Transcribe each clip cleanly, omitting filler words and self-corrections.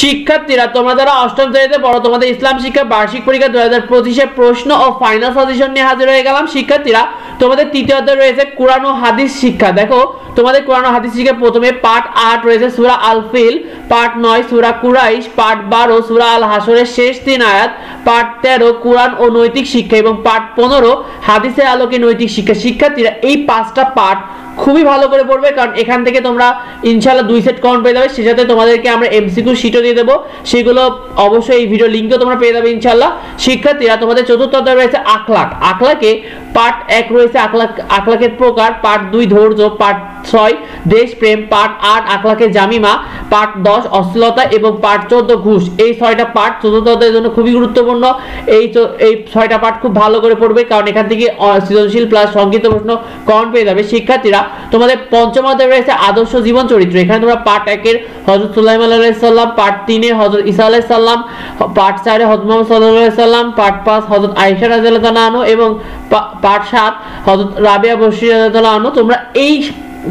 শিক্ষার্থীরা তোমরা যারা অষ্টম শ্রেণীতে পড়ো তোমাদের ইসলাম শিক্ষা বার্ষিক পরীক্ষা 2025 প্রশ্ন ও ফাইনাল সাজেশন নিয়ে হাজির হয়ে গেলাম। শিক্ষার্থীরা তোমাদের তৃতীয় অধ্যায় রয়েছে কোরআন ও হাদিস শিক্ষা। দেখো তোমাদের কোরআন ও হাদিস শিক্ষা প্রথমে পার্ট 8 রয়েছে সূরা আল ফিল, পার্ট 9 সূরা কুরাইশ, পার্ট 12 সূরা আল হাসরের শেষ 3 আয়াত, পার্ট 13 কোরআন ও নৈতিক শিক্ষা এবং পার্ট 15 হাদিসের আলোকে নৈতিক শিক্ষা। শিক্ষার্থীরা এই 5টা পার্ট খুবই ভালো করে পড়বে, কারণ এখান থেকে তোমরা ইনশাআল্লাহ 2 সেট কাউন্ট পেয়ে যাবে। সেই সাথে তোমাদেরকে আমরা এমসিকিউ শীটও দিয়ে দেবো, সেগুলো অবশ্যই এই ভিডিও লিংকও তোমরা পেয়ে যাবে ইনশাআল্লাহ। শিক্ষার্থীরা তোমাদের চতুর্থ অধ্যায় রয়েছে আখলাক। আখলাকে পার্ট 1 রয়েছে আখলাকের প্রকার, পার্ট 2 ধৈর্য, পার্ট 6 দেশপ্রেম, পার্ট 8 আখলাকের জামিমা, পার্ট 10 অশ্লীলতা এবং পার্ট 14 ঘুষ। এই 6টা পার্ট চতুর্থ অধ্যায়ের জন্য খুবই গুরুত্বপূর্ণ। এই 6টা পার্ট খুব ভালো করে পড়বে, কারণ এখান থেকে সৃজনশীল প্লাস সংক্ষিপ্ত প্রশ্ন কমন পেয়ে যাবে। শিক্ষার্থীরা তোমাদের পঞ্চম অধ্যায় রয়েছে আদর্শ জীবন চরিত্র। এখানে তোমরা পার্ট 1 এর হযরত সুলাইমান আলাইহিস সালাম, পার্ট 3 এ হযরত ঈসা আলাইহিস সালাম, পার্ট 4 এ হযরত মুহাম্মদ সাল্লাল্লাহু আলাইহি সাল্লাম, পার্ট 5 হযরত আয়েশা রাদিয়াল্লাহু তাআলা আনহা এবং পার্ট 7 হযরত রাবিয়া বসরি রাদিয়াল্লাহু তাআলা আনহা। তোমরা এই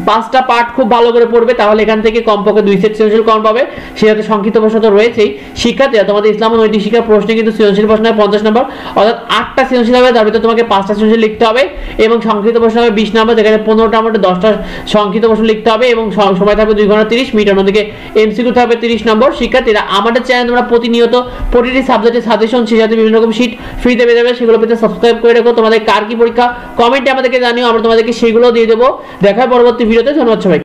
5টা পার্ট খুব ভালো করে পড়বে, তাহলে এখান থেকে কমপক্ষে 2 সেট সৃজনশীল কমন পাবে। সেটাতে সংক্ষিপ্ত প্রশ্ন তো রয়েছেই। শিক্ষার্থীরা তোমাদের ইসলাম ও নৈতিক শিক্ষা প্রশ্নে কিন্তু সৃজনশীল প্রশ্ন হয় 50 নম্বর, অর্থাৎ 8টা সৃজনশীল হবে, তার ভিতরে তোমাকে 5টা সৃজনশীল লিখতে হবে এবং সংক্ষিপ্ত প্রশ্ন হবে 20 নম্বর, যেখানে 15টা মধ্যে 10টা সংক্ষিপ্ত প্রশ্ন লিখতে হবে এবং সময় থাকবে 2 ঘন্টা 30 মিনিট। অন্যদিকে এমসিকিউ থাকবে 30 নম্বর। শিক্ষার্থীরা আমাদের চ্যানেলে তোমরা প্রতিনিয়ত প্রতিটি সাবজেক্টের সাজেশন, সেই সাথে বিভিন্ন রকম শীট ফ্রিতে পেয়ে যাবে। সেগুলো পেতে সাবস্ক্রাইব করে রাখো। তোমাদের কার কি পরীক্ষা কমেন্টে আমাদেরকে জানিও, আমরা তোমাদেরকে সেগুলো দিয়ে দেবো। দেখা হয় পরবর্তী ভিডিওতে। ধন্যবাদ সবাই।